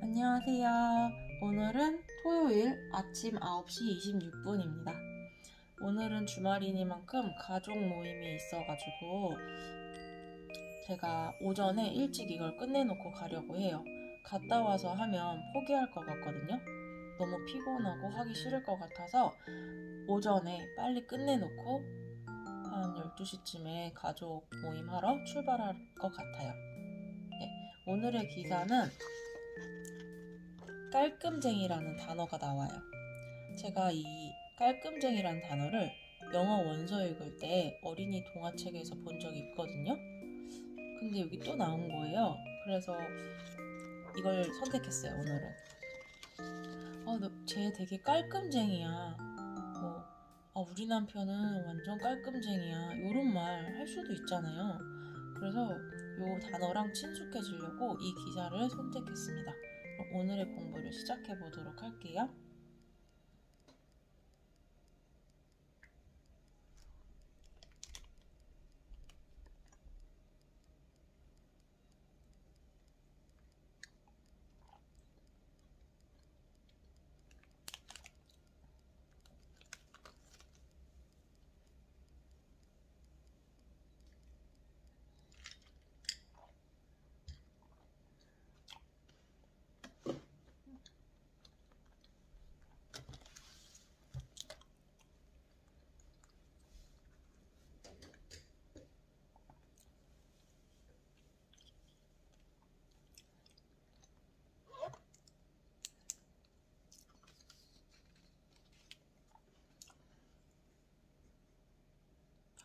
안녕하세요. 오늘은 토요일 아침 9시 26분입니다. 오늘은 주말이니만큼 가족 모임이 있어가지고 제가 오전에 일찍 이걸 끝내놓고 가려고 해요. 갔다 와서 하면 포기할 것 같거든요. 너무 피곤하고 하기 싫을 것 같아서 오전에 빨리 끝내놓고 한 12시쯤에 가족 모임 하러 출발할 것 같아요. 네, 오늘의 기사는 깔끔쟁이라는 단어가 나와요. 제가 이 깔끔쟁이라는 단어를 영어 원서 읽을 때 어린이 동화책에서 본 적이 있거든요. 근데 여기 또 나온 거예요. 그래서 이걸 선택했어요, 오늘은. 쟤 되게 깔끔쟁이야. 우리 남편은 완전 깔끔쟁이야. 요런 말 할 수도 있잖아요. 그래서 요 단어랑 친숙해지려고 이 기사를 선택했습니다. 그럼 오늘의 공부를 시작해 보도록 할게요.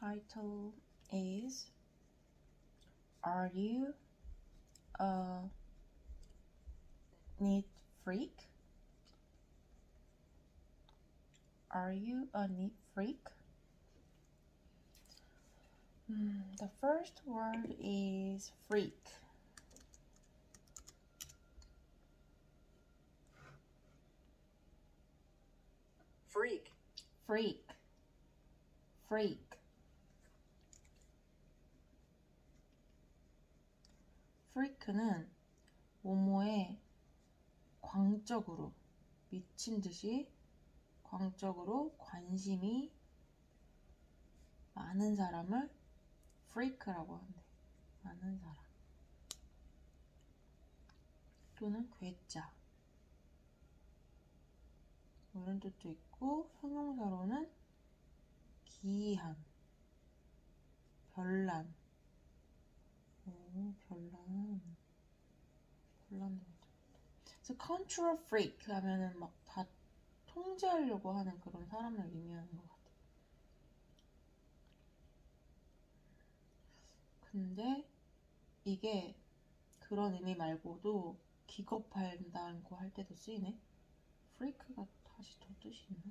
Title is Are you a neat freak? Are you a neat freak? The first word is freak. Freak. Freak. Freak. freak는 뭐뭐에 광적으로 미친 듯이 광적으로 관심이 많은 사람을 freak라고 한대. 많은 사람. 또는 괴짜. 이런 뜻도 있고 형용사로는 기이한, 별난. 별난. 그래서 control freak 하면은 막 다 통제하려고 하는 그런 사람을 의미하는 것 같아요. 근데 이게 그런 의미 말고도 기겁한다고 할 때도 쓰이네. freak가 다시 더 뜻이 있나?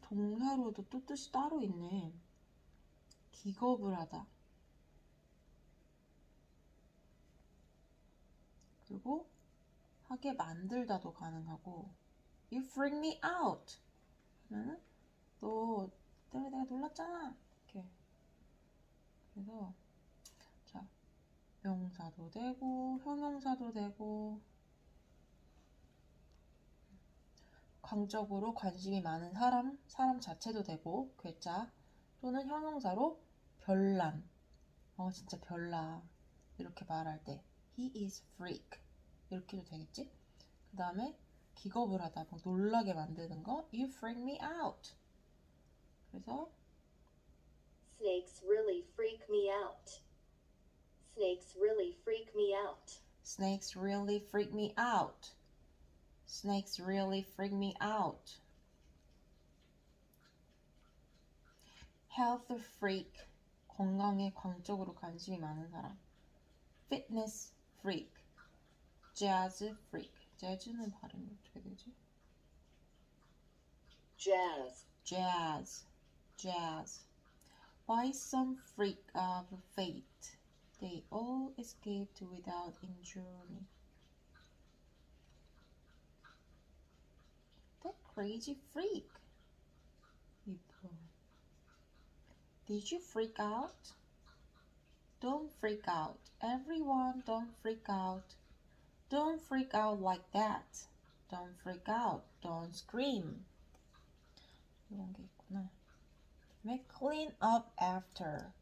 동사로도 또 뜻이 따로 있네. 기겁을 하다. 그리고 하게 만들다도 가능하고 You freak me out 하면은 너 때문에 내가 놀랐잖아. 이렇게. 그래서 자, 명사도 되고 형용사도 되고 광적으로 관심이 많은 사람 자체도 되고 괴짜 또는 형용사로 별난 진짜 별나 이렇게 말할 때 He is freak 이렇게도 되겠지? 그 다음에 기겁을 하다 막 놀라게 만드는 거 You freak me out. 그래서 Snakes really freak me out. Snakes really freak me out. Snakes really freak me out. Snakes really freak me out. Health freak, 건강에 광적으로 관심이 많은 사람. Fitness freak, jazz freak. 재즈는 발음이 어떻게 되지? Jazz. Jazz, jazz. By some freak of fate, they all escaped without injury. That crazy freak. Did you freak out? Don't freak out. Everyone, don't freak out. Don't freak out like that. Don't freak out. Don't scream. 이런 게 있구나. 그다음에 clean up after.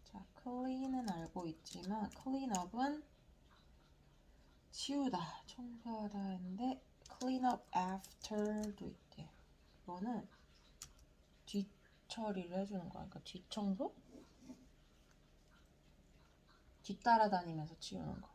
자, clean은 알고 있지만 clean up은 치우다, 청소하다 했는데 clean up after도 있대. 이거는 뒷처리를 해주는 거야. 그러니까 뒷청소? 뒤따라다니면서 치우는 거.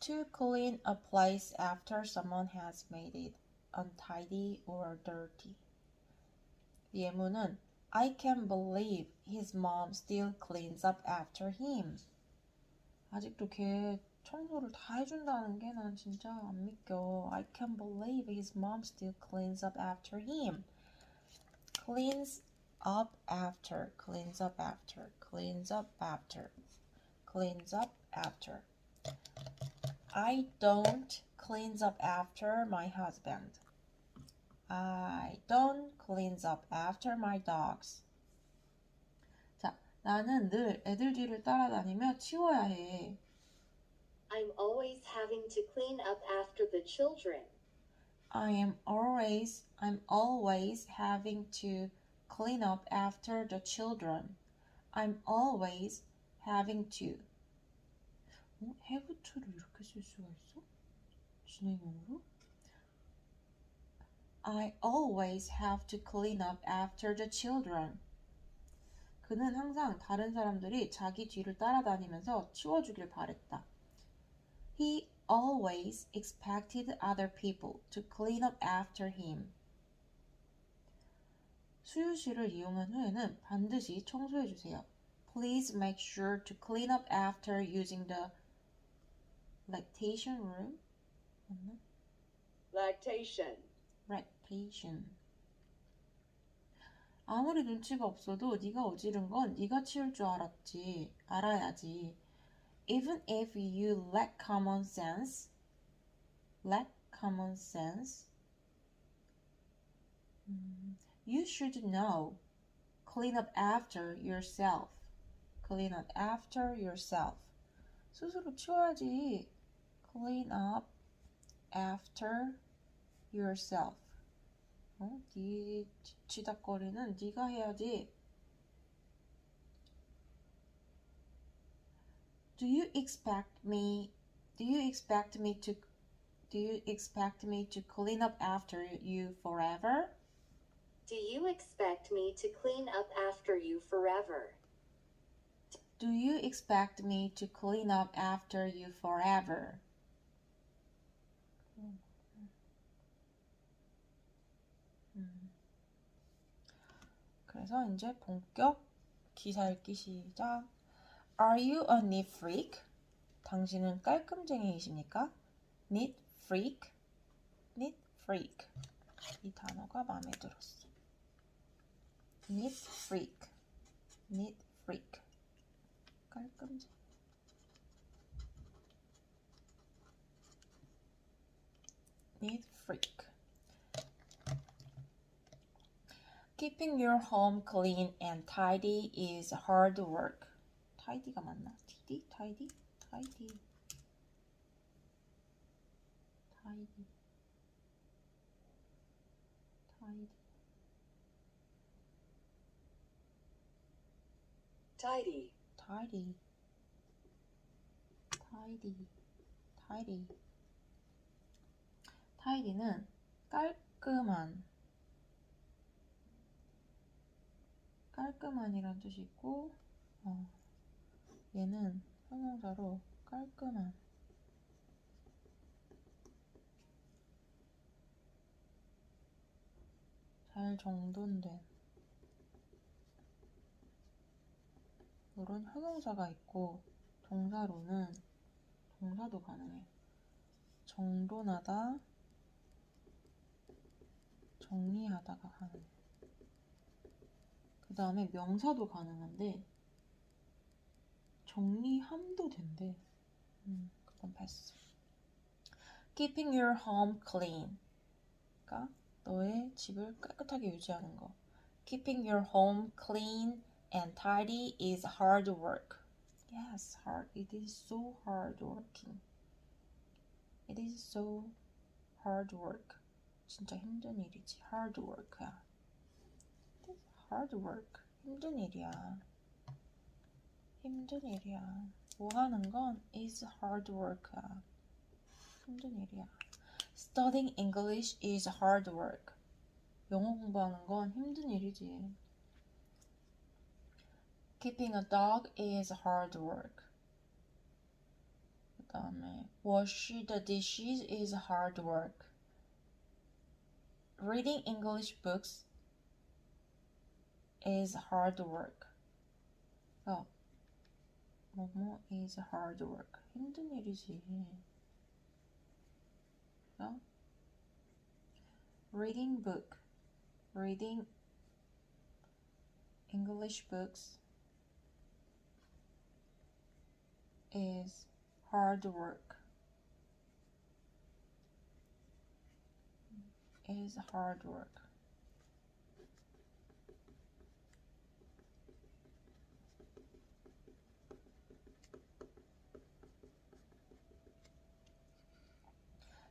To clean a place after someone has made it untidy or dirty. 예문은 I can't believe his mom still cleans up after him. 아직도 걔 청소를 다 해준다는 게 난 진짜 안 믿겨. I can't believe his mom still cleans up after him. Cleans up after, cleans up after, cleans up after, cleans up after. I don't cleans up after my husband. I don't cleans up after my dogs. 자, 나는 늘 애들 뒤를 따라다니며 치워야 해. I'm always having to clean up after the children. I'm always having to clean up after the children. I'm always having to. have to를 이렇게 쓸 수가 있어? 진행형으로? I always have to clean up after the children. 그는 항상 다른 사람들이 자기 뒤를 따라다니면서 치워주길 바랬다. He always expected other people to clean up after him. 수유실을 이용한 후에는 반드시 청소해 주세요. Please make sure to clean up after using the lactation room. 맞나? Lactation. lactation. 아무리 눈치가 없어도 네가 어지른 건 네가 치울 줄 알아야지. Even if you lack common sense, you should know. Clean up after yourself. Clean up after yourself. 스스로 치워야지. Clean up after yourself. 네 지닥거리는 네가 해야지. Do you expect me to clean up after you forever? Do you expect me to clean up after you forever? Do you expect me to clean up after you forever? 그래서 이제 본격 기사 읽기 시작. Are you a neat freak? 당신은 깔끔쟁이이십니까? Neat freak? Neat freak. 이 단어가 마음에 들었어. Neat freak. Neat freak. 깔끔쟁이. Neat freak. Keeping your home clean and tidy is hard work. tidy가 맞나? tidy? tidy? tidy. tidy. tidy. Tidy. tidy. tidy. tidy는 깔끔한이란 뜻이 있고, 얘는 형용사로 깔끔한. 잘 정돈된. 이런 형용사가 있고 동사로는 동사도 가능해. 정돈하다, 정리하다가 가능해. 그 다음에 명사도 가능한데 정리함도 된대. 그건 패스. Keeping your home clean. 그러니까 너의 집을 깨끗하게 유지하는 거. Keeping your home clean and tidy is hard work. Yes, hard. It is so hard working. It is so hard work. 진짜 힘든 일이지. hard work야. It is hard work. 힘든 일이야. 힘든 일이야. 뭐 하는 건 is hard work야. 힘든 일이야. Studying English is hard work. 영어 공부하는 건 힘든 일이지. Keeping a dog is hard work. 그 다음에 wash the dishes is hard work. Reading English books is hard work. 뭐뭐 is hard work. 힘든 일이지. Reading English books is hard work. Is hard work.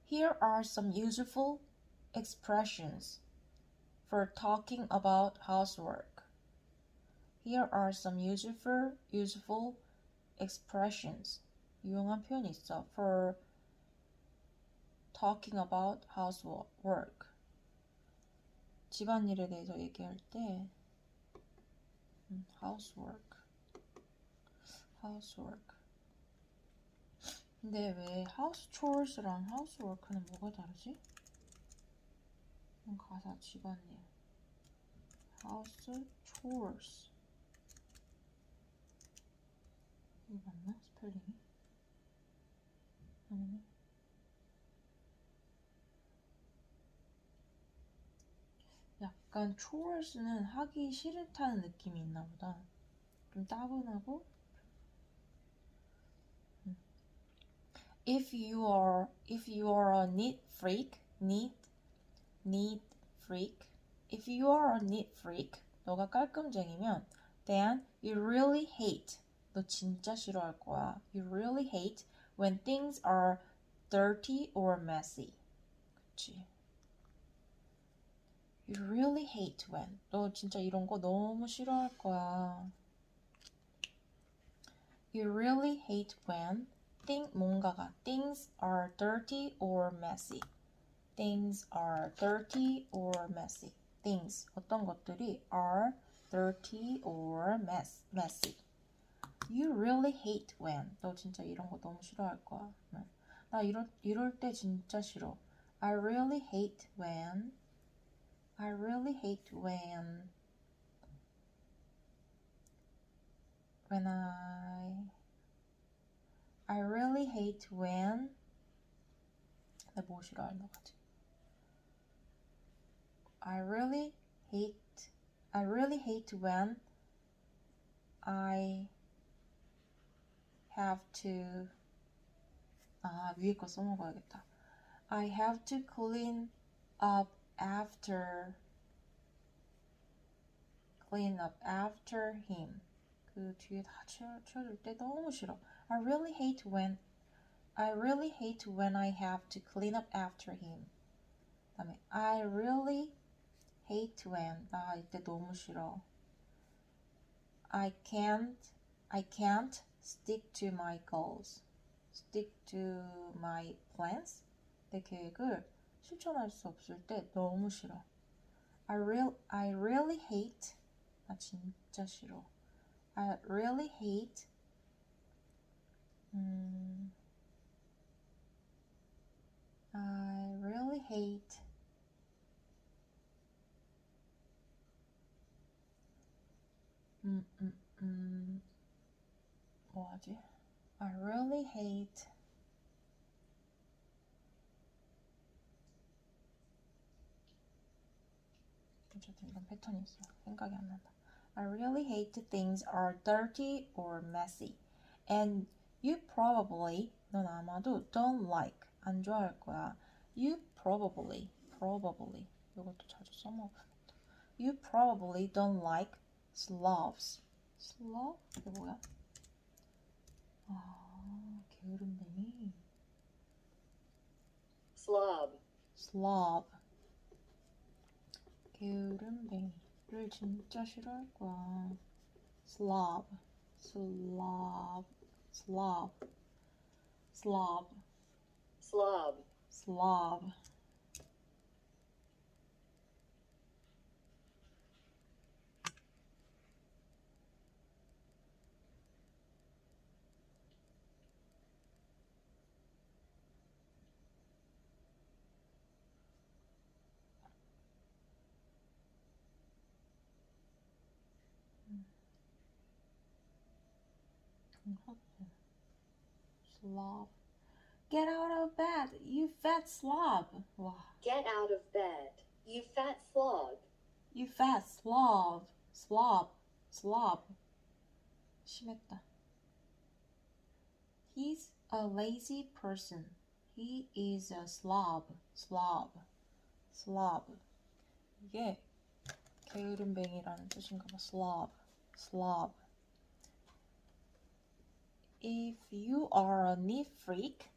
Here are some useful expressions for talking about housework. Here are some useful expressions. 유용한 표현이 있어. For talking about housework. 집안일에 대해서 얘기할 때 housework. 근데 왜 house chores랑 housework는 뭐가 다르지? 가사 집안일. house chores. 이거 맞나? 스펠링이? 아니네. 약간 chores는 하기 싫다는 느낌이 있나 보다. 좀 따분하고. If you are a neat freak, if you are a neat freak, 너가 깔끔쟁이면, then you really hate, 너 진짜 싫어할 거야. You really hate when things are dirty or messy. 그치? You really hate when, 너 진짜 이런 거 너무 싫어할 거야. You really hate when 뭔가가 things are dirty or messy. Things are dirty or messy. Things, 어떤 것들이 are dirty or messy. You really hate when. 너 진짜 이런 거 너무 싫어할 거야. 나 이럴 때 진짜 싫어. I really hate when I really hate when 나 뭐 싫어하는 거지? I really hate when I have to 위에 거 써먹어야겠다. I have to clean up after him. 그 뒤에 다 치워줄 때 너무 싫어. I really hate when I have to clean up after him. 그다음에 I really hate when 나 이때 너무 싫어. I can't stick to my goals. Stick to my plans. 내 계획을 실천할 수 없을 때 너무 싫어. I really hate 나 진짜 싫어. I really hate 뭐하지? I really hate 어쨌든 이런 패턴이 있어. 생각이 안 난다. I really hate things are dirty or messy. And you probably, 넌 아마도 don't like, 안 좋아할 거야. You probably 이것도 자주 써먹어야겠다. You probably don't like slobs. slob? 이게 뭐야? 아, 게으름뱅이. slob, slob. 게으름뱅이를 진짜 싫어할 거야. slob, slob, slob, slob, slob, slob. slob. Get out of bed, you fat slob. 와, Get out of bed, you fat slob. you fat slob. slob. 심했다. He's a lazy person. He is a slob. 이게 게으름뱅이라는 뜻인가 봐. slob. If you are a neat freak,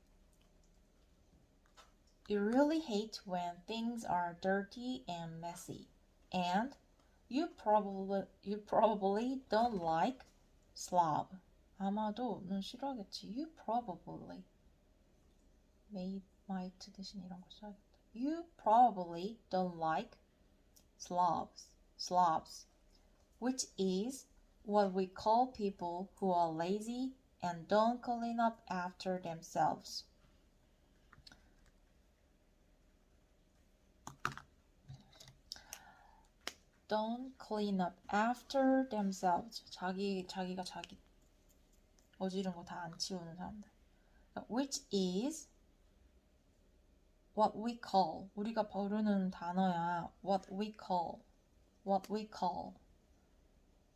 you really hate when things are dirty and messy. And you probably don't like slob. 아마도 넌 싫어하겠지. You probably might 대신 이런 거 써야겠다. You probably don't like slobs, which is what we call people who are lazy and don't clean up after themselves. Don't clean up after themselves. 자기가 자기 어지른 거 다 안 치우는 사람들. Which is what we call. 우리가 부르는 단어야. What we call.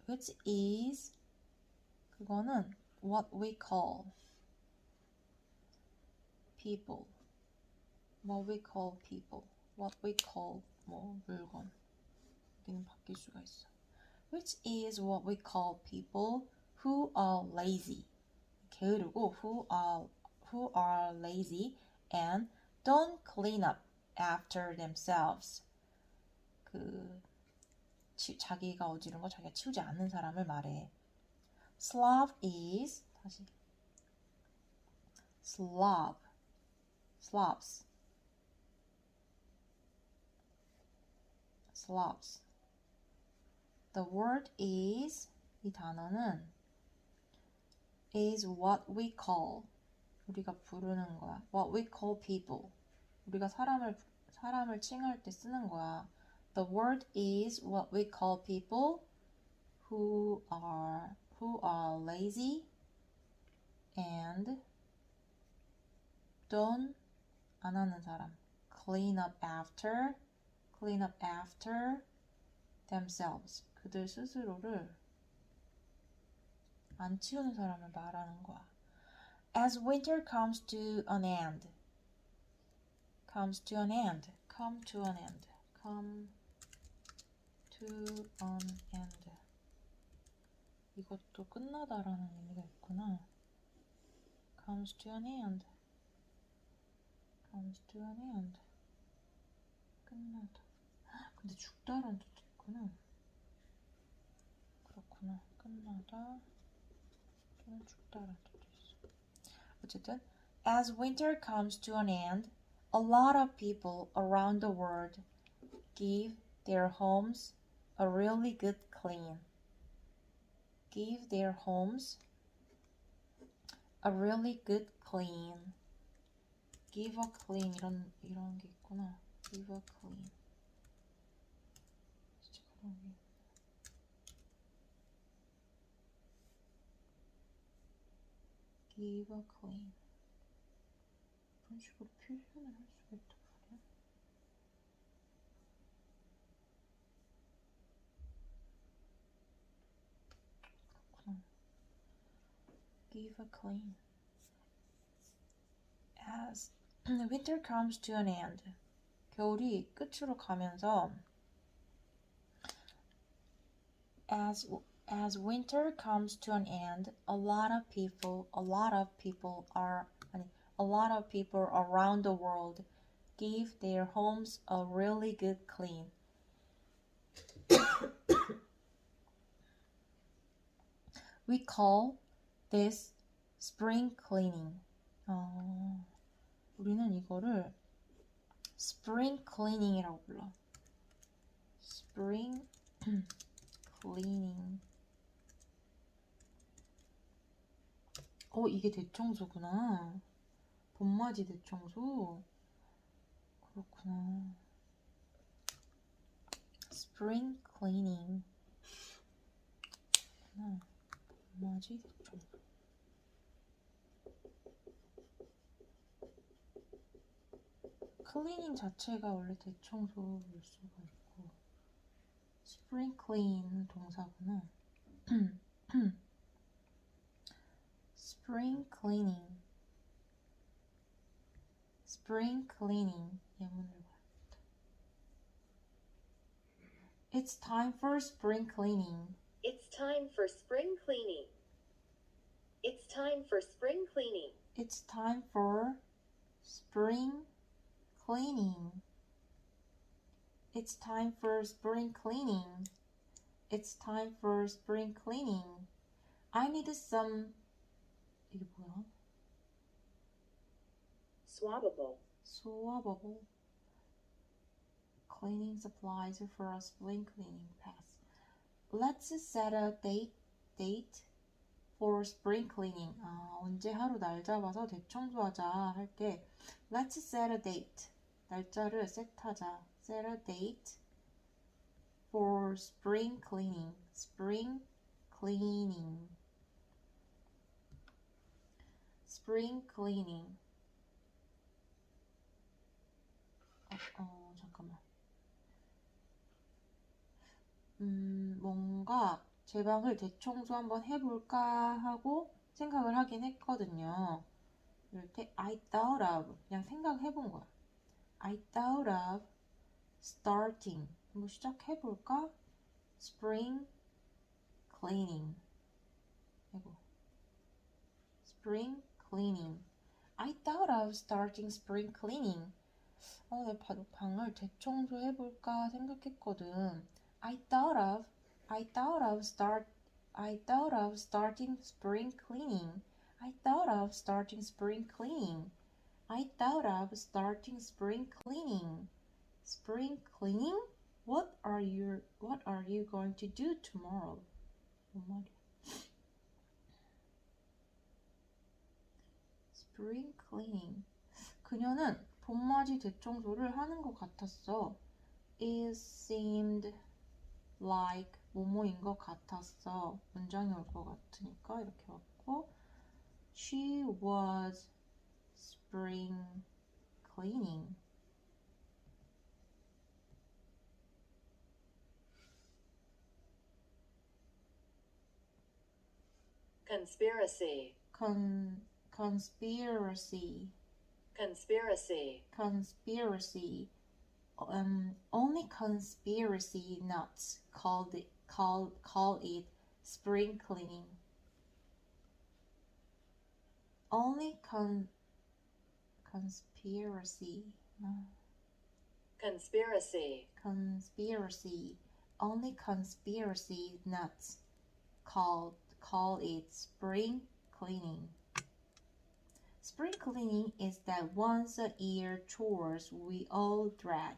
Which is 그거는 what we call people. What we call 뭐 물건. 여기는 바뀔 수가 있어. Which is what we call people who are lazy. 게으르고 who are lazy and don't clean up after themselves. 자기가 어지른 거 자기가 치우지 않는 사람을 말해. slob is 다시 slobs. The word is 이 단어는 is what we call 우리가 부르는 거야. What we call people 우리가 사람을 칭할 때 쓰는 거야. The word is what we call people who are lazy and don't 안 하는 사람. Clean up after themselves. 그들 스스로를 안 치우는 사람을 말하는 거야. As winter comes to an end. 이것도 끝나다라는 의미가 있구나. comes to an end. 끝나다. 근데 죽다라는 뜻도 있구나. 그렇구나. 끝나다 또는 죽다라는 뜻도 있어. 어쨌든 as winter comes to an end, a lot of people around the world give their homes a really good clean. Give a clean 이런 게 있구나. Give a clean. 진짜 그런 게. give a clean. 이런 식으로 표현을 할 수가 있단 말이야. 그렇구나. Give a clean. As winter comes to an end. 겨울이 끝으로 가면서 as winter comes to an end, a lot of people around the world give their homes a really good clean. We call this spring cleaning. 우리는 이거를 spring cleaning이라고 불러. spring cleaning. 이게 대청소구나. 봄맞이 대청소. 그렇구나. spring cleaning. 봄맞이 대청소. 클리닝 자체가 원래 대청소일 수가 있고 spring clean 동사구나. spring cleaning. spring cleaning. 예문을 봐야겠다. It's time for spring cleaning. It's time for spring cleaning. It's time for spring cleaning. It's time for spring cleaning. It's time for spring cleaning. It's time for spring cleaning. I need some. 이게 뭐야? Swabbable. Swabbable cleaning supplies for a spring cleaning pass. Let's set a date for spring cleaning. 언제 하루 날 잡아서 대청소하자 할 때 let's set a date. 날짜를 셋하자. set a date for spring cleaning. spring cleaning. spring cleaning. 잠깐만. 뭔가 제 방을 대청소 한번 해볼까 하고 생각을 하긴 했거든요. 이럴 때 I thought of 그냥 생각해본 거야. I thought of starting 한번 시작해볼까? spring cleaning. 아이고. spring cleaning. I thought of starting spring cleaning. 내 방을 대청소해볼까 생각했거든. I thought of starting spring cleaning. I thought of starting spring cleaning. I thought of starting spring cleaning. Spring cleaning? What are you going to do tomorrow? 뭔 말이야? spring cleaning. 그녀는 봄맞이 대청소를 하는 것 같았어. It seemed like 뭐뭐인 것 같았어. 문장이 올 것 같으니까 이렇게 왔고 She was spring cleaning. Conspiracy. Conspiracy. Conspiracy. Conspiracy. Only conspiracy nuts call it spring cleaning. Only conspiracy. Conspiracy. Conspiracy. Only conspiracy nuts call it spring cleaning. Spring cleaning is that once a year chores we all dread.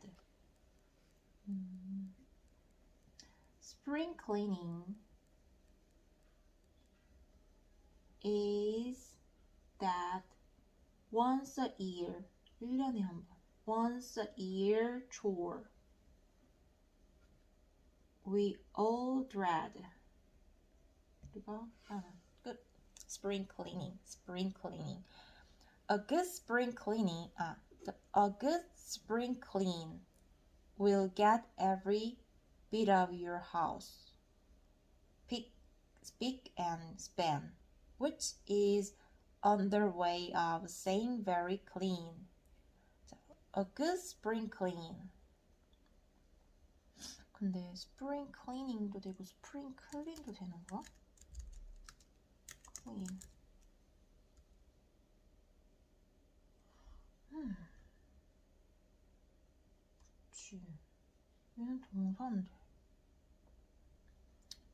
Spring cleaning is that once a year, 1년에 한 번, once a year chore we all dread. 우리가 끝. spring cleaning. Spring cleaning. A good spring cleaning. A good spring clean will get every bit of your house. Spick and span, which is another way of saying very clean. A good spring clean. 근데 spring cleaning도 되고 spring clean도 되는 거야? clean. 그치. 얘는 동사인데.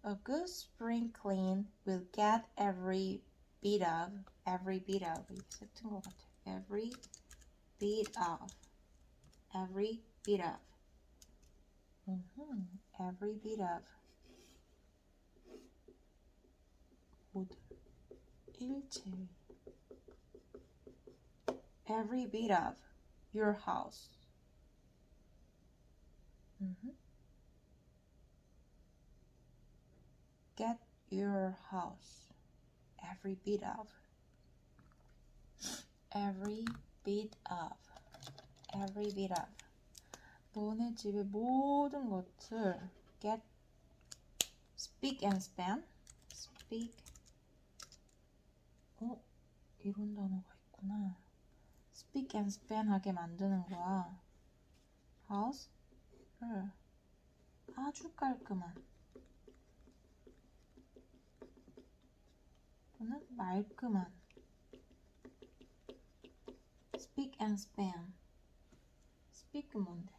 A good spring clean will get every bit of 이게 세트인 것 같아. every bit of every bit of 모든 일체의 every bit of your house. Get your house. Every bit of 너네 집의 모든 것을 get spick and span 이런 단어가 있구나. spick and span 하게 만드는 거야. house를 아주 깔끔한 또는 말끔한 spick and span. spick은 뭔데?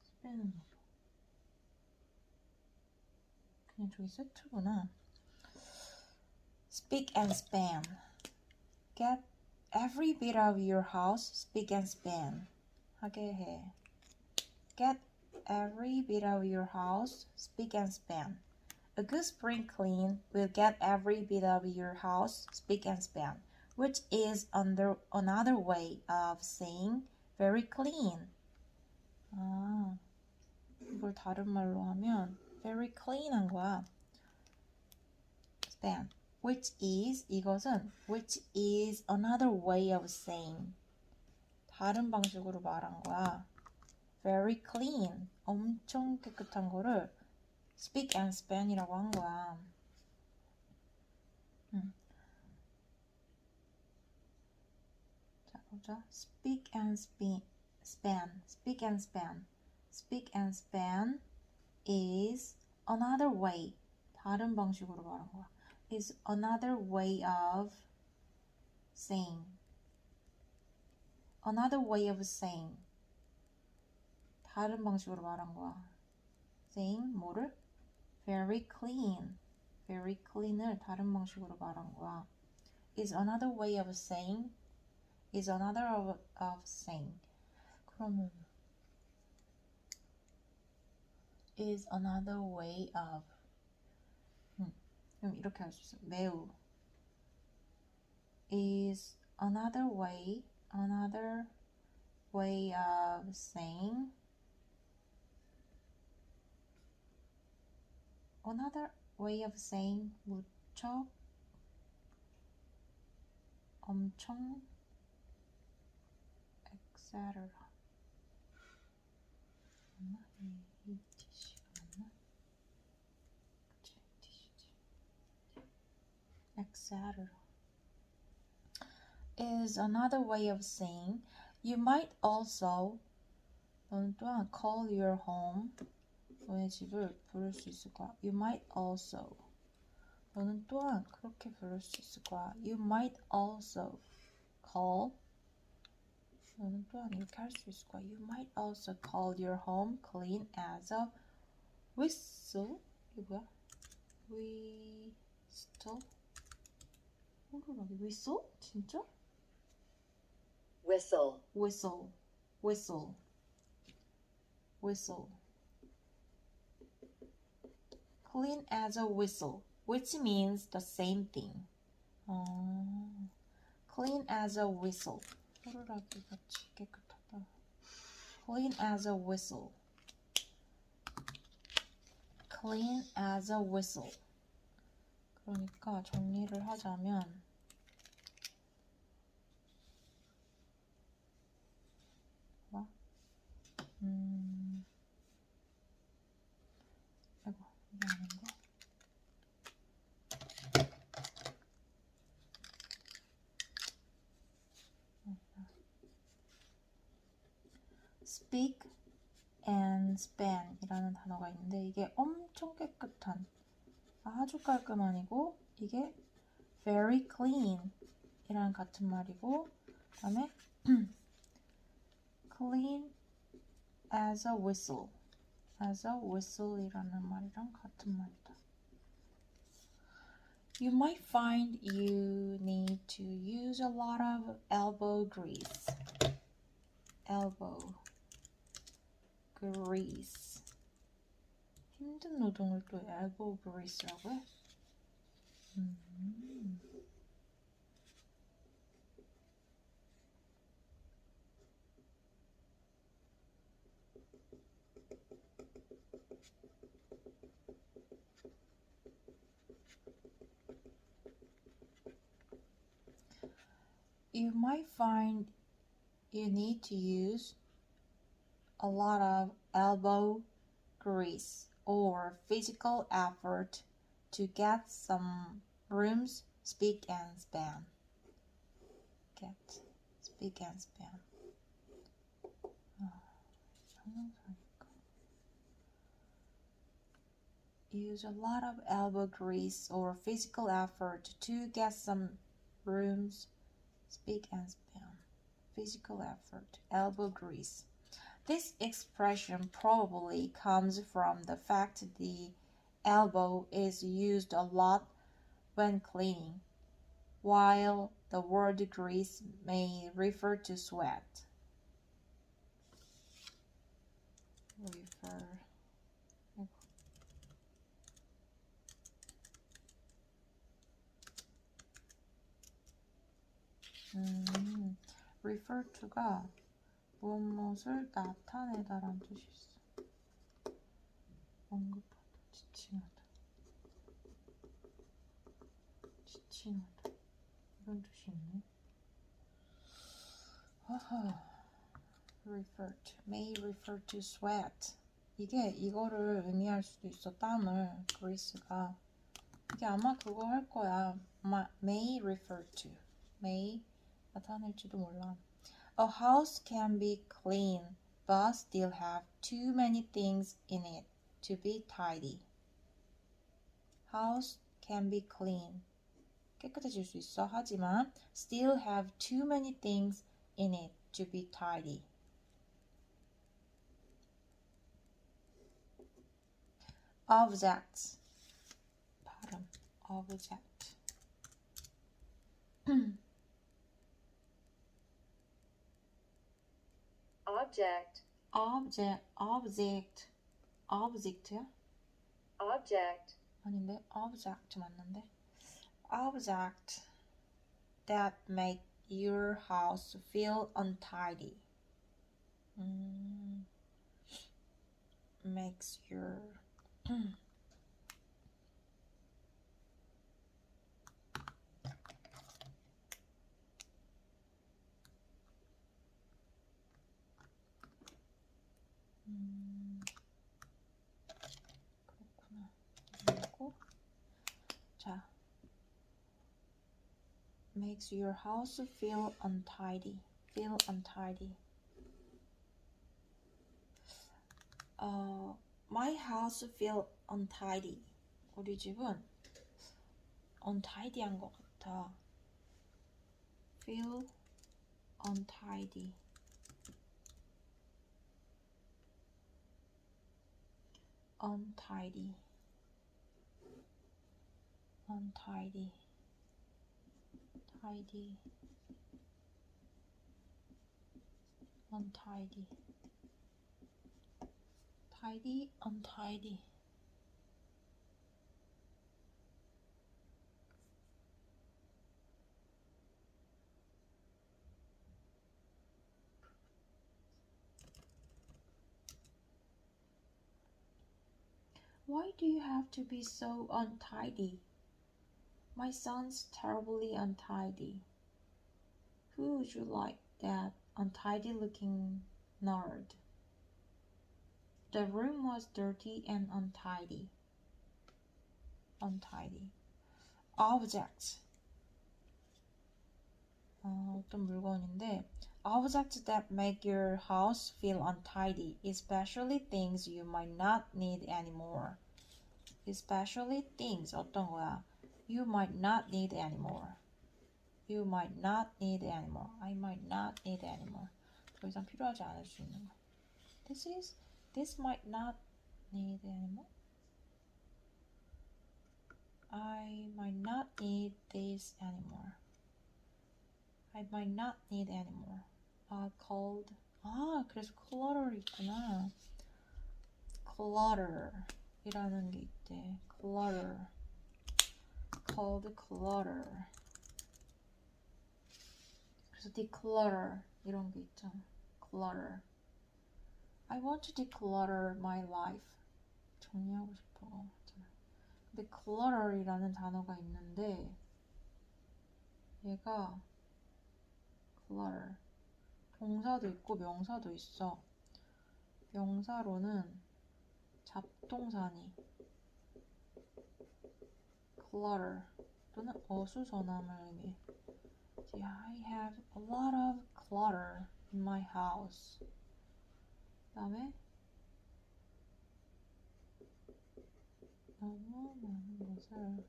span은 뭐야? 그냥 저기 세트구나. spick and span. Get every bit of your house spick and span. 하게 해. Get every bit of your house spick and span. A good spring clean will get every bit of your house spick and span, which is another way of saying very clean. 이걸 다른 말로 하면 very clean한 거야. span, 이것은 which is another way of saying 다른 방식으로 말한 거야. very clean, 엄청 깨끗한 거를 spick and span이라고 한 거야. 자, 보자. spick and span is another way, 다른 방식으로 말한 거야. is another way of saying. 다른 방식으로 말한 거야. saying 뭐를? very clean을 다른 방식으로 말한 거야. is another way of saying. 그러면 is another way of 그럼 이렇게 할 수 있어. 매우 is another way of saying 무척 엄청 etc. 맞나? 이 tc가 맞나? 그치, tc지. etc. is another way of saying you might also 너는 또한 call your home 너의 집을 부를 수 있을 거야. You might also 너는 또한 그렇게 부를 수 있을 거야. You might also call 너는 또한 이렇게 할 수 있을 거야. You might also call your home clean as a whistle. 이게 뭐야? whistle? whistle? 진짜? Whistle. Clean as a whistle, which means the same thing. Clean as a whistle. 호루라기 같이 깨끗하다. Clean as a whistle. Clean as a whistle. 그러니까 정리를 하자면 아이고 이게 아닌가? speak and span 이라는 단어가 있는데 이게 엄청 깨끗한 아주 깔끔한이고 이게 very clean 이랑 같은 말이고 그 다음에 clean as a whistle 이라는 말이랑 같은 말이다. You might find you need to use a lot of elbow grease. 힘든 노동을 또 elbow grease라고 해? You might find you need to use a lot of elbow grease or physical effort to get some brooms, spick and span. Spick and span. Use a lot of elbow grease or physical effort to get some brooms, spick and span. Physical effort, elbow grease. This expression probably comes from the fact the elbow is used a lot when cleaning, while the word grease may refer to sweat. refer to가 무엇을 나타내다라는 뜻이 있어. 언급하다, 지칭하다, 지칭하다 이런 뜻이 있네. refer to, may refer to sweat. 이거를 의미할 수도 있어. 땀을 grease가 이게 아마 그거 할 거야. 아마 may refer to, may 나타낼지도 몰라. A house can be clean, but still have too many things in it to be tidy. House can be clean. 깨끗해질 수 있어. 하지만 still have too many things in it to be tidy. Objects. 발음. Object. object야? Object. 아닌데? object 맞는데? Object that make your house feel untidy. Makes your 그렇구나. 그리고 자, makes your house feel untidy. Feel untidy. My house feel untidy. 우리 집은 untidy한 것 같아. Feel untidy. Untidy. Untidy. Tidy. Untidy. Tidy, untidy. Why do you have to be so untidy? My son's terribly untidy. Who would you like that untidy-looking nerd? The room was dirty and untidy. Untidy. Object. 어떤 물건인데 Objects that make your house feel untidy, especially things you might not need anymore. Especially things 어떤 거야? You might not need anymore. You might not need anymore. I might not need anymore. 더 이상 필요하지 않을 수 있는 거. This might not need anymore. I might not need this anymore. I might not need anymore. Called. 그래서 clutter 있구나. clutter 이라는 게 있대. clutter. called clutter. 그래서 declutter 이런 게 있잖아. clutter. I want to declutter my life. 정리하고 싶어. 근데 clutter이라는 단어가 있는데 얘가 clutter 동사도 있고 명사도 있어. 명사로는 잡동사니 clutter 또는 어수선함을 의미해. I have a lot of clutter in my house. 그 다음에 너무 많은 것을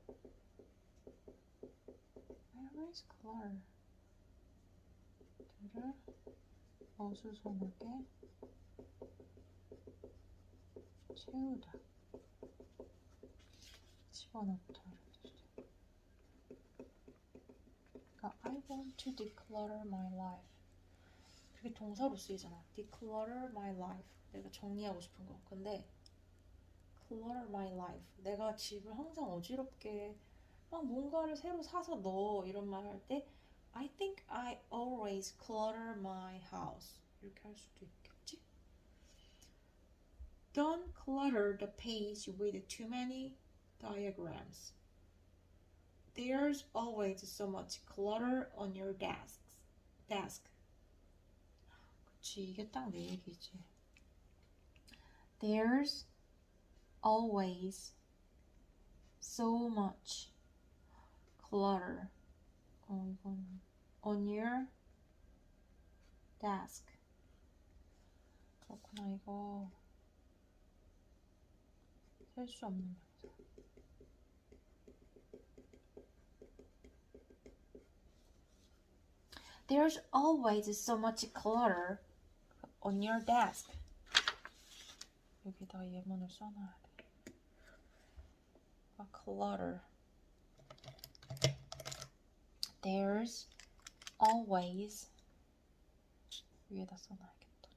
Where is clutter? 들을 어수선하게 채우다. 집어넣다. 그러니까 I want to declutter my life. 그게 동사로 쓰이잖아. declutter my life. 내가 정리하고 싶은 거. 근데 clutter my life. 내가 집을 항상 어지럽게 막 뭔가를 새로 사서 넣어 이런 말 할 때 I think I always clutter my house. 이렇게 할 수도 있겠지? Don't clutter the page with too many diagrams. There's always so much clutter on your desk. 그치, 이게 딱 내 얘기지. There's always so much clutter. 이건 on your desk. 그렇구나, 이거 셀 수 없는 명사. There's always so much clutter on your desk. 여기다가 예문을 써놔야 돼. clutter. There's always 위에다 써놔야겠다.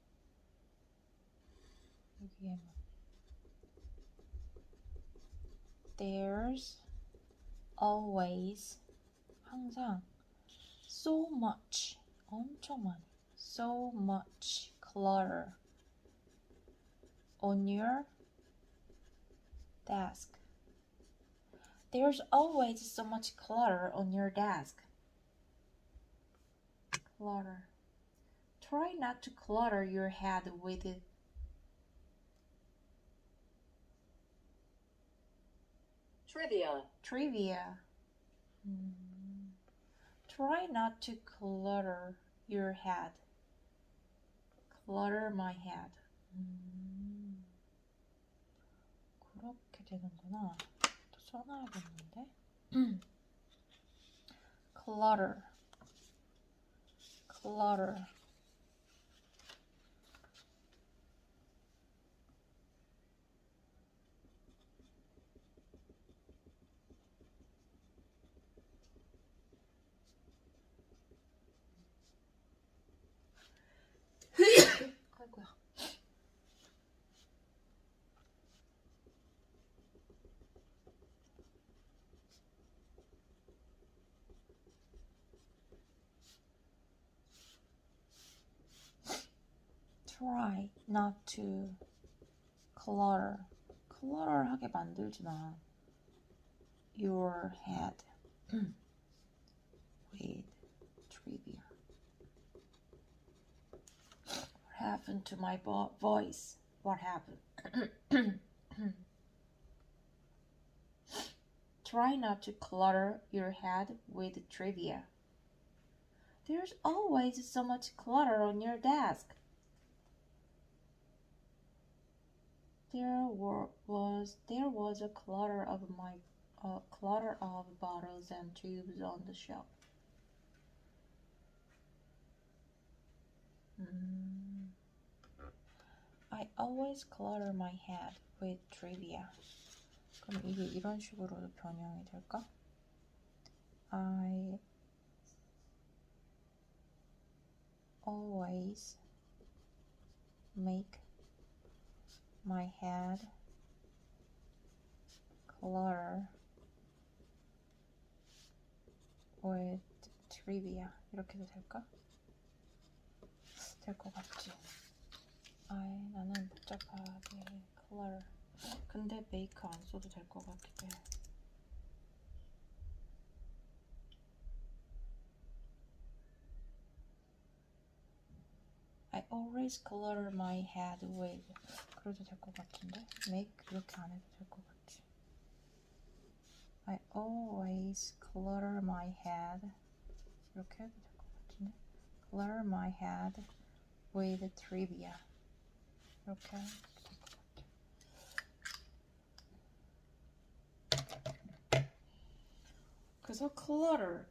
여기 예문. There's always 항상 so much 엄청 많이 so much clutter on your desk. There's always so much clutter on your desk. Clutter. Try not to clutter your head with trivia. Try not to clutter your head. Clutter my head. 그렇게 되는구나. 또 써놔야겠는데. clutter. 아이고야. Try not to clutter하게 만들지 마. Your head. with trivia. What happened to my voice? What happened? Try not to clutter your head with trivia. There's always so much clutter on your desk. There was a clutter of bottles and tubes on the shelf. I always clutter my head with trivia. 그럼 이게 이런 식으로도 변형이 될까? I always make my head clutter with trivia. 이렇게도 될까? 될 것 같지? 나는 복잡하게 clutter. 근데 make 안 써도 될 것 같기도 해. I always clutter my head with. 그래도 될 것 같은데? make 이렇게 안 해도 될 것 같지? I always clutter my head. 이렇게 해도 될 것 같은데? clutter my head with trivia. 이렇게 해도 될 것 같아. 그래서 clutter,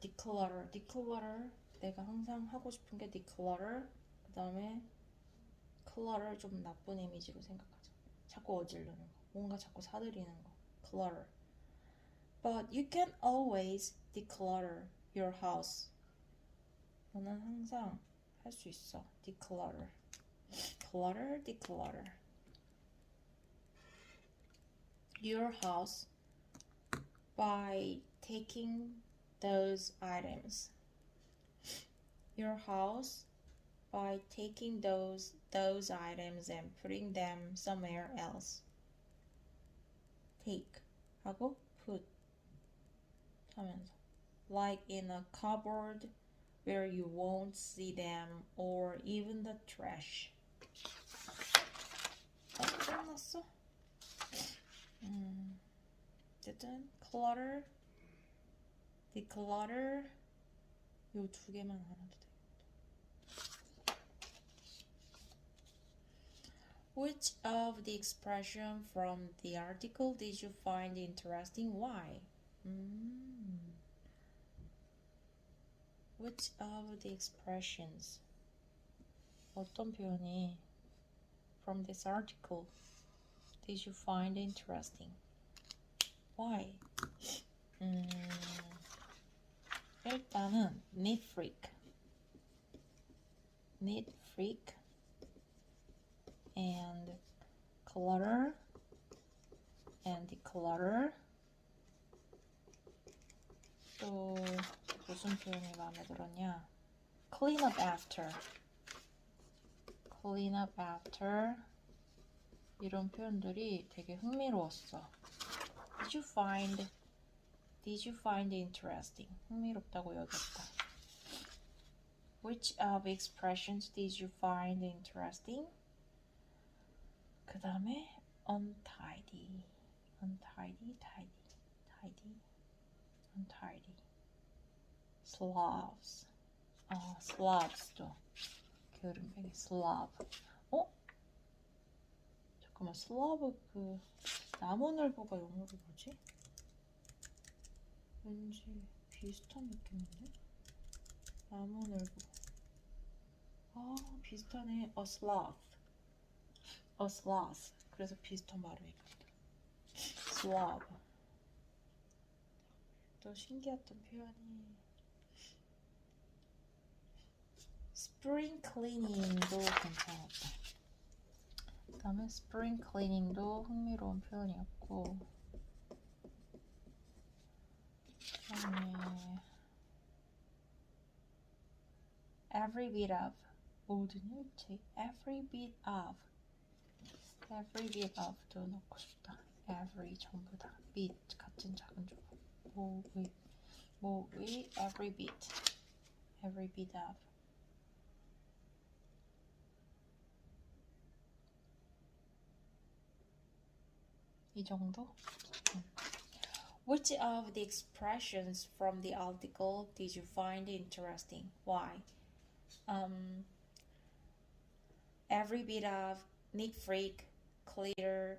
declutter. 내가 항상 하고 싶은 게 declutter. 그 다음에 clutter 좀 나쁜 이미지로 생각하자. 자꾸 어지르는 거. 뭔가 자꾸 사들이는 거. clutter. But you can always declutter your house. 너는 항상 할 수 있어. declutter. declutter. Your house by taking those items. Your house by taking those items and putting them somewhere else. take 하고 put 하면서 like in a cupboard where you won't see them or even the trash. 끝났어? 어쨌든 clutter, declutter 요 두 개만 알아도 돼. Which of the expression from the article did you find interesting? Why? Which of the expressions? 어떤 표현이 from this article did you find interesting? Why? 일단은 neat freak and clutter and declutter. 또 무슨 표현이 마음에 들었냐? clean up after 이런 표현들이 되게 흥미로웠어. Did you find interesting? 흥미롭다고 여겼다. Which of expressions did you find interesting? 그 다음에 untidy. slobs. slobs도 게으름뱅이 slob. 잠깐만, slob 그 나무늘보가 영어로 뭐지? 왠지 비슷한 느낌인데? 나무늘보. 비슷하네. a sloth. 그래서 비슷한 발음이거든. slob. 또 신기했던 표현이 spring cleaning도 괜찮았다. 그 다음에 spring cleaning도 흥미로운 표현이었고, 그 다음에 every bit of 모든 일체 every bit of도 넣고 싶다. every 전부 다 bit 같은 작은 조각 뭐의 movie every bit of. 이 정도? Which of the expressions from the article did you find interesting? Why? Every bit of, neat freak, clutter,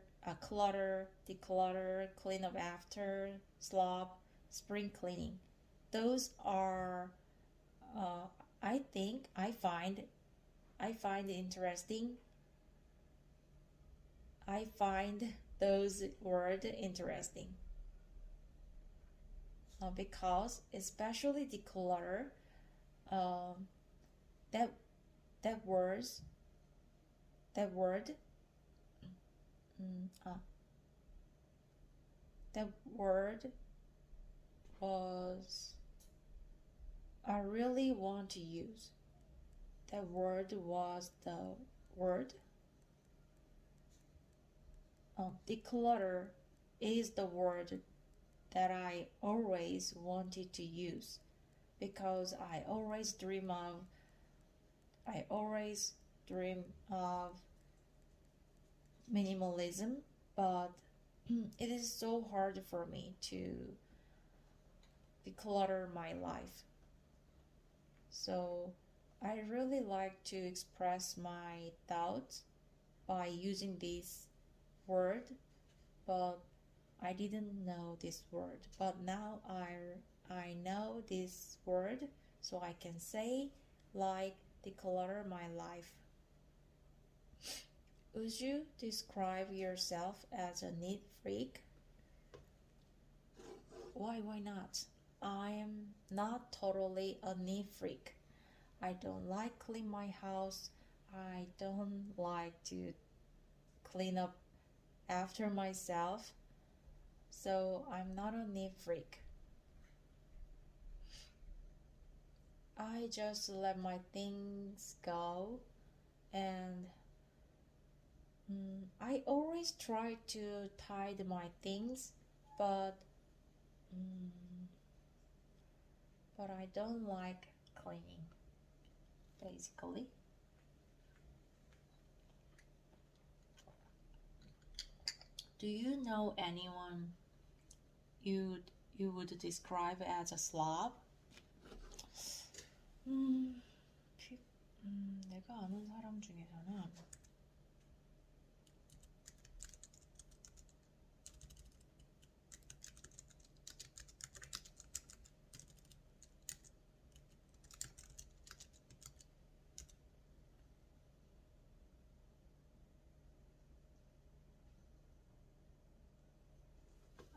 declutter, clean up after, slob, spring cleaning. Those are, I find interesting. I find those words interesting. Because especially declutter, that word was I really want to use. That word was the word. Declutter is the word that I always wanted to use because I always dream of minimalism, but it is so hard for me to declutter my life. So I really like to express my thoughts by using this word, but I didn't know this word. But now I know this word, so I can say like declutter my life. Would you describe yourself as a neat freak? Why not? I am not totally a neat freak. I don't like clean my house. I don't like to clean up after myself. So I'm not a neat freak. I just let my things go, and I always try to tidy my things, but I don't like cleaning, basically. Do you know anyone you would describe as a slob? 내가 아는 사람 중에서는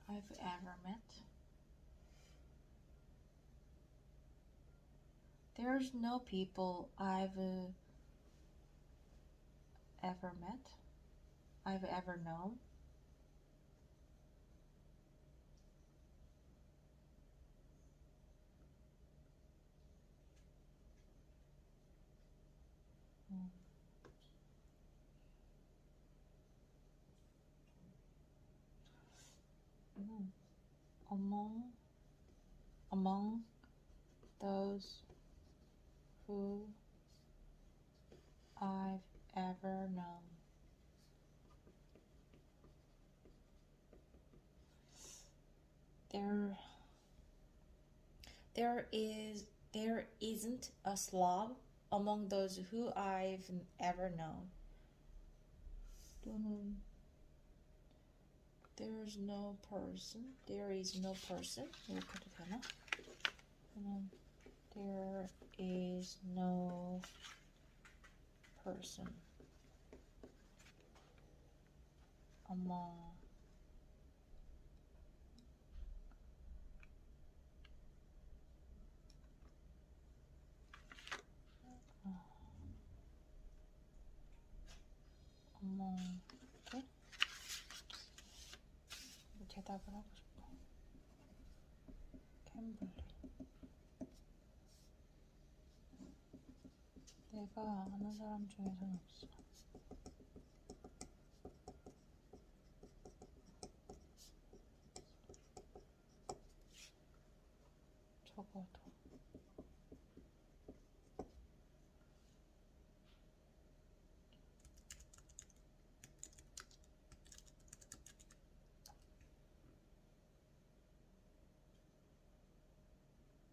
I've ever met. There's no people I've ever met, I've ever known. Among those who I've ever known, there isn't a slob among those who I've ever known. There is no person. 이렇게 해도 되나? There is no person among 이렇게? 대답을 하고 싶어. 캠블리. 내가 아는 사람 중에서는 없어. 적어도.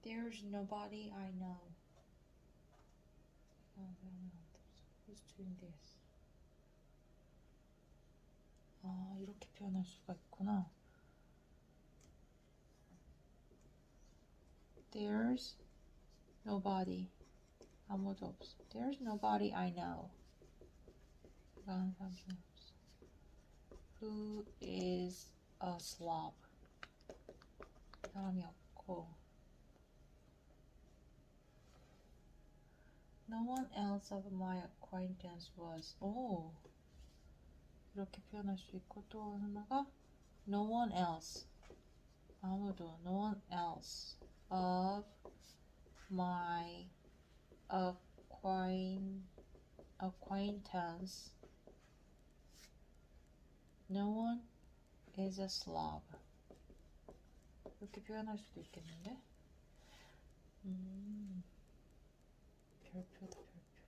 There's nobody I know. Who's doing this? 아, 이렇게 표현할 수가 있구나. There's nobody. 아무도 없어. There's nobody I know. 아는 사람 중에 없어. Who is a slob? 사람이 없고. No one else of my acquaintance was. 오, 이렇게 표현할 수 있고 또 하나가 no one else. 아무도. No one else of my acquaintance. No one is a slob. 이렇게 표현할 수도 있겠는데? 별표다, 별표.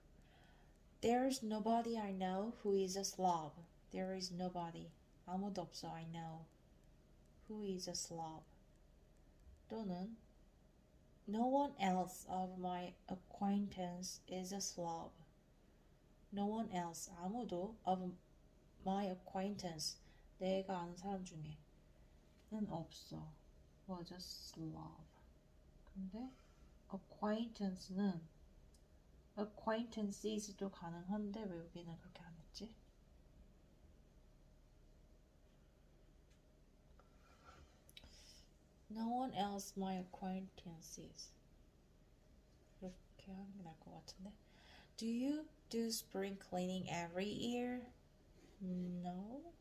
There's nobody I know who is a slob. There is nobody. 아무도 없어, I know. Who is a slob. 또는 No one else of my acquaintance is a slob. No one else. 아무도 of my acquaintance. 내가 아는 사람 중에는 없어. was a slob. 근데 acquaintance는 acquaintances도 가능한데 왜 여기는 그렇게 안 했지? No one else my acquaintances. 이렇게 하는 게 나을 것 같은데. Do you do spring cleaning every year? No.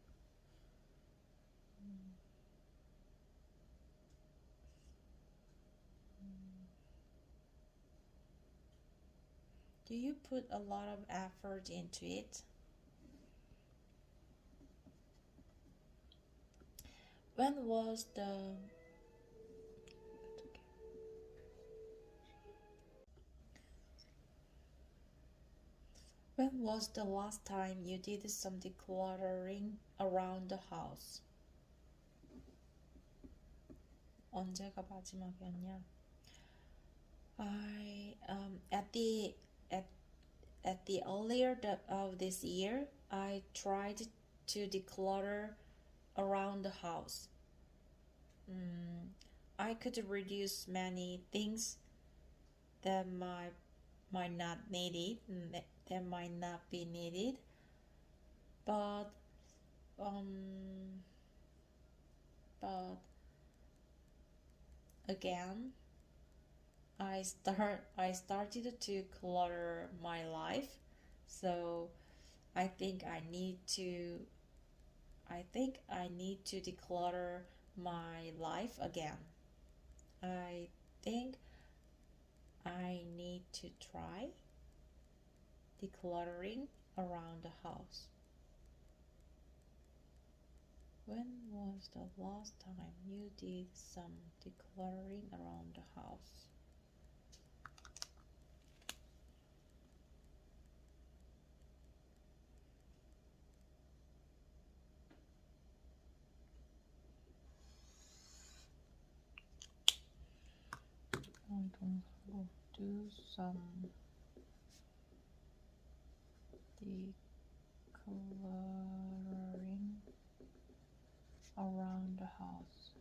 Do you put a lot of effort into it? When was the last time you did some decluttering around the house? 언제가 마지막이었냐? At the earlier of this year, I tried to declutter around the house. I could reduce many things that might not be needed, but again, I started to clutter my life, so I think I need to declutter my life again. I think I need to try decluttering around the house. When was the last time you did some decluttering around the house? Do some decluttering around the house.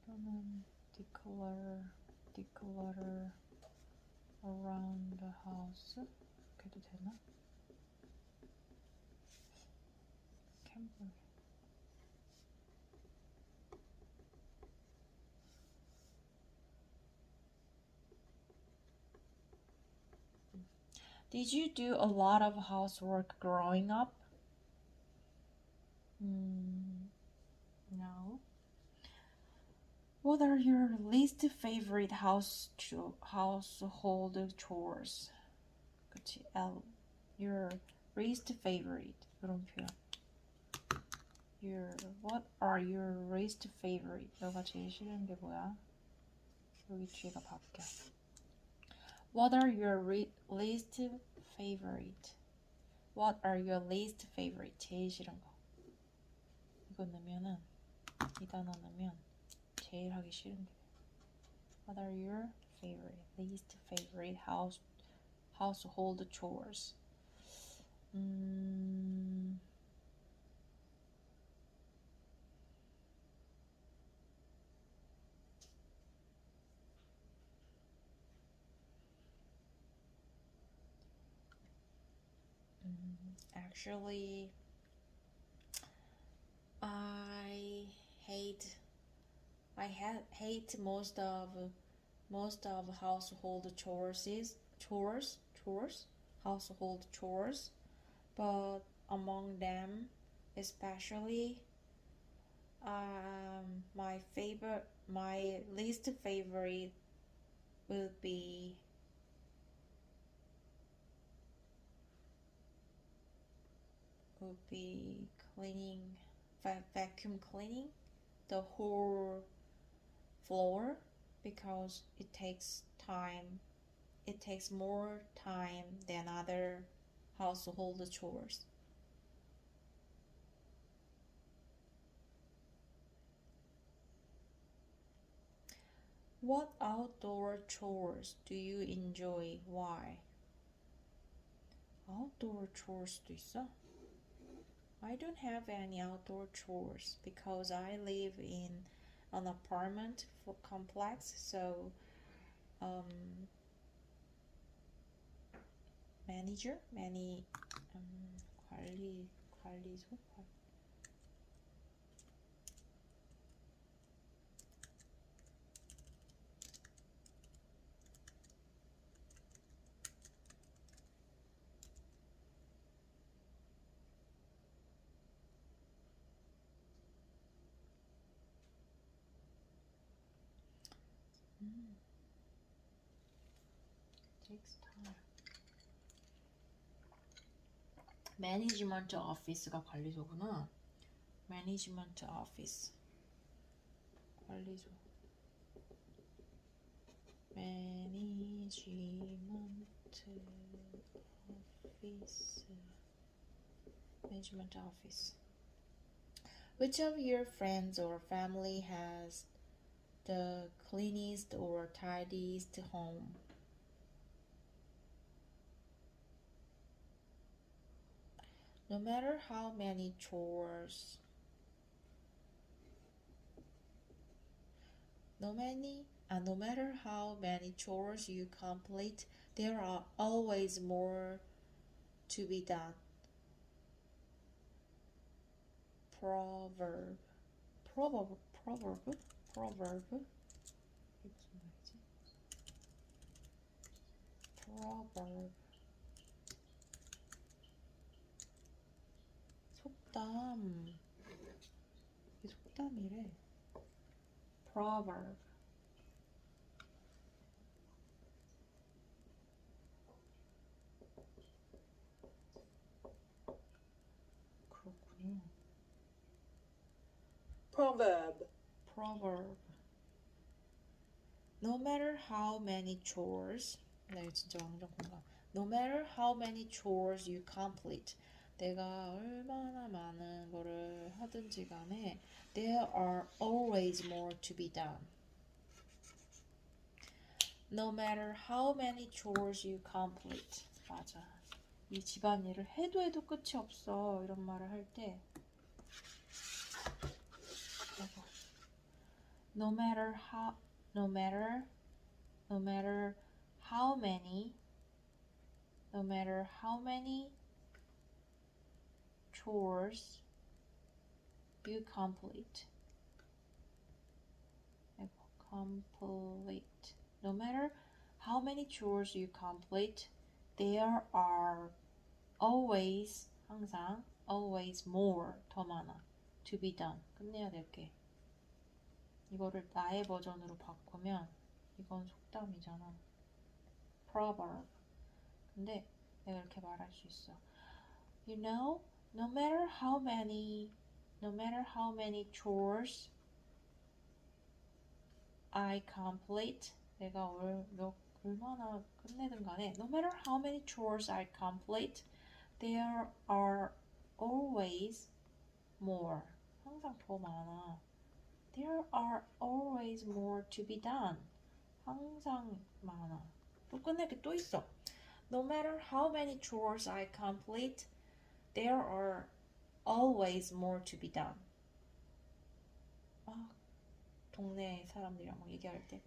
또는 declutter around the house. 이렇게 해도 되나? 캠프. Did you do a lot of housework growing up? No. What are your least favorite household chores? 그치, L. Your least favorite. 그런 표현. What are your least favorite? 너가 제일 싫은 게 뭐야? 여기 뒤가 바뀌어. What are your least favorite? What are your least favorite? 제일 싫은 거. 이거 넣으면은 이 단어 넣으면 제일 하기 싫은 게. What are your least favorite household chores? Actually, I hate most of household household chores, but among them, especially, my least favorite would be cleaning, vacuum cleaning the whole floor, because it takes time. It takes more time than other household chores. What outdoor chores do you enjoy? Why? Outdoor chores도 있어? I don't have any outdoor chores because I live in an apartment complex, so 관리소? Takes time. 매니지먼트 오피스가 관리소구나. 매니지먼트 오피스. 관리소. 매니지먼트 오피스. Which of your friends or family has the cleanest or tidiest home? No matter how many chores you complete, there are always more to be done. Proverb. 이게 무슨 말이지? Proverb. 속담. 이게 속담이래. Proverb. 그렇군요. Proverb. No matter how many chores, 나 이거 진짜 완전 공감. No matter how many chores you complete, 내가 얼마나 많은 거를 하든지 간에 there are always more to be done. No matter how many chores you complete. 맞아. 이 집안일을 해도 끝이 없어. 이런 말을 할 때 no matter how many chores you complete. No matter how many chores you complete, there are always, 항상, always more, 더 많아, to be done. 끝내야 될 게. 이거를 나의 버전으로 바꾸면 이건 속담이잖아. Proverb. 근데 내가 이렇게 말할 수 있어. You know, no matter No matter how many chores I complete, 내가 얼마나 끝내든 간에 no matter how many chores I complete, there are always more. 항상 더 많아. There are always more to be done. 항상 많아. 또 끝낼 게 또 있어. No matter how many chores I complete, there are always more to be done. 동네 사람들이랑 막 얘기할 때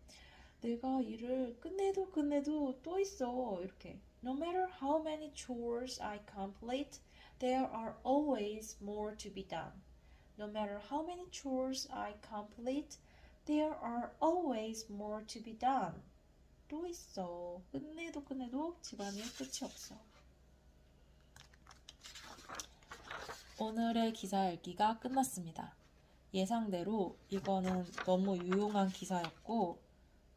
내가 일을 끝내도 또 있어. 이렇게. No matter how many chores I complete, there are always more to be done. No matter how many chores I complete, there are always more to be done. 또 있어. 끝내도 집안일 끝이 없어. 오늘의 기사 읽기가 끝났습니다. 예상대로 이거는 너무 유용한 기사였고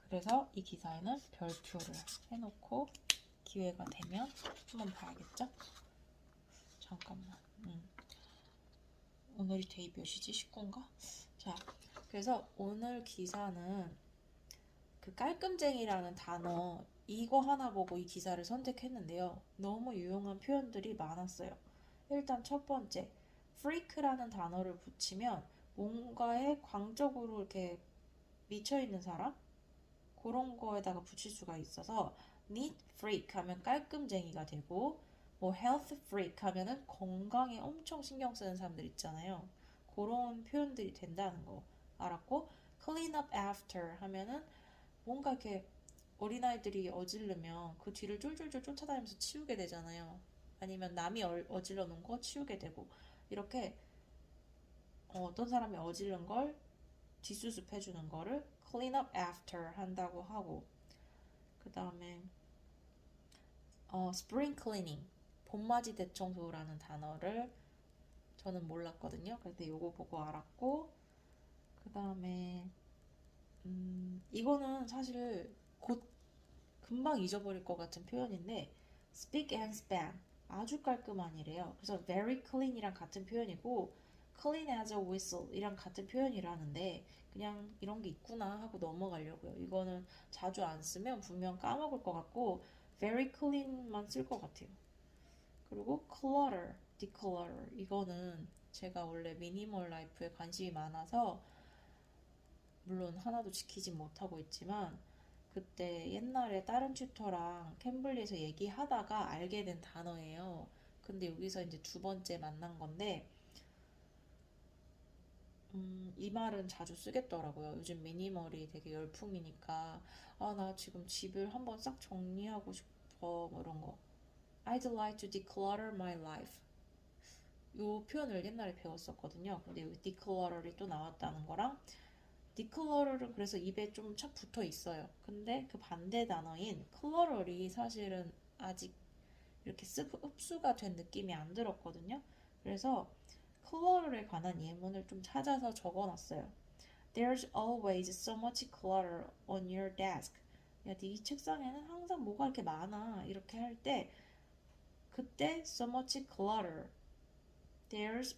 그래서 이 기사에는 별표를 해놓고 기회가 되면 한번 봐야겠죠? 잠깐만. 오늘이 데이 몇이지? 19인가? 자, 그래서 오늘 기사는 그 깔끔쟁이라는 단어 이거 하나 보고 이 기사를 선택했는데요. 너무 유용한 표현들이 많았어요. 일단 첫 번째, freak라는 단어를 붙이면 뭔가에 광적으로 이렇게 미쳐있는 사람? 그런 거에다가 붙일 수가 있어서 neat freak 하면 깔끔쟁이가 되고 뭐 health freak 하면은 건강에 엄청 신경 쓰는 사람들 있잖아요. 그런 표현들이 된다는 거 알았고 clean up after 하면은 뭔가 이렇게 어린아이들이 어지르면 그 뒤를 쫄쫄쫄 쫓아다니면서 치우게 되잖아요. 아니면 남이 어질러 놓은 거 치우게 되고 이렇게 어떤 사람이 어지른 걸 뒷수습 해주는 거를 clean up after 한다고 하고 그 다음에 spring cleaning 봄맞이 대청소라는 단어를 저는 몰랐거든요. 근데 요거 보고 알았고 그 다음에 이거는 사실 곧 금방 잊어버릴 것 같은 표현인데 spick and span 아주 깔끔한이래요. 그래서 very clean이랑 같은 표현이고 clean as a whistle 이랑 같은 표현이라는데 그냥 이런 게 있구나 하고 넘어가려고요. 이거는 자주 안 쓰면 분명 까먹을 것 같고 very clean만 쓸 것 같아요. 그리고 clutter, declutter 이거는 제가 원래 미니멀 라이프에 관심이 많아서 물론 하나도 지키지 못하고 있지만 그때 옛날에 다른 튜터랑 캠블리에서 얘기하다가 알게 된 단어예요. 근데 여기서 이제 두 번째 만난 건데 이 말은 자주 쓰겠더라고요. 요즘 미니멀이 되게 열풍이니까 나 지금 집을 한번 싹 정리하고 싶어 뭐 이런 거 I'd like to declutter my life 요 표현을 옛날에 배웠었거든요. 근데 여기 declutter이 또 나왔다는 거랑 declutter은 그래서 입에 좀 착 붙어 있어요. 근데 그 반대 단어인 clutter이 사실은 아직 이렇게 흡수가 된 느낌이 안 들었거든요. 그래서 clutter에 관한 예문을 좀 찾아서 적어놨어요. There's always so much clutter on your desk. 야, 네 책상에는 항상 뭐가 이렇게 많아. 이렇게 할 때 그때 so much clutter. There's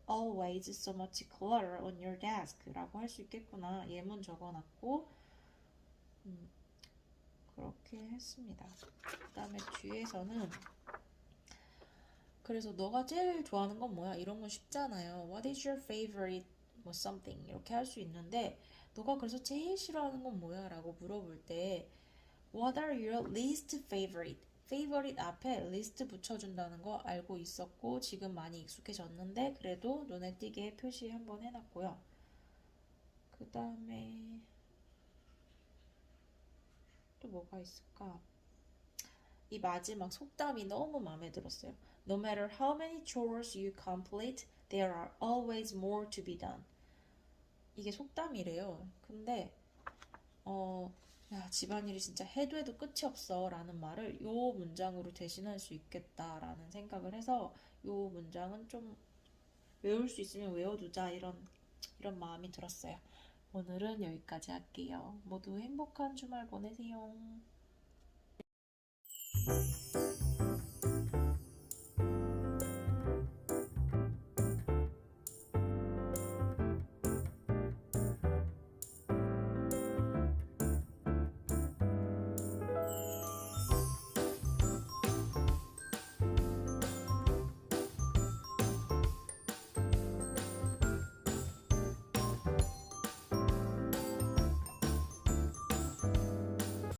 always so much clutter on your desk 라고 할 수 있겠구나. 예문 적어놨고 그렇게 했습니다. 그 다음에 뒤에서는 그래서 너가 제일 좋아하는 건 뭐야? 이런 건 쉽잖아요. What is your favorite 뭐 something 이렇게 할 수 있는데 너가 그래서 제일 싫어하는 건 뭐야? 라고 물어볼 때 What are your least favorite? favorite 앞에 list 붙여준다는 거 알고 있었고 지금 많이 익숙해졌는데 그래도 눈에 띄게 표시 한번 해놨고요. 그 다음에 또 뭐가 있을까? 이 마지막 속담이 너무 마음에 들었어요. No matter how many chores you complete, there are always more to be done. 이게 속담이래요. 근데 야, 집안일이 진짜 해도 끝이 없어 라는 말을 요 문장으로 대신할 수 있겠다 라는 생각을 해서 요 문장은 좀 외울 수 있으면 외워두자 이런 마음이 들었어요. 오늘은 여기까지 할게요. 모두 행복한 주말 보내세요.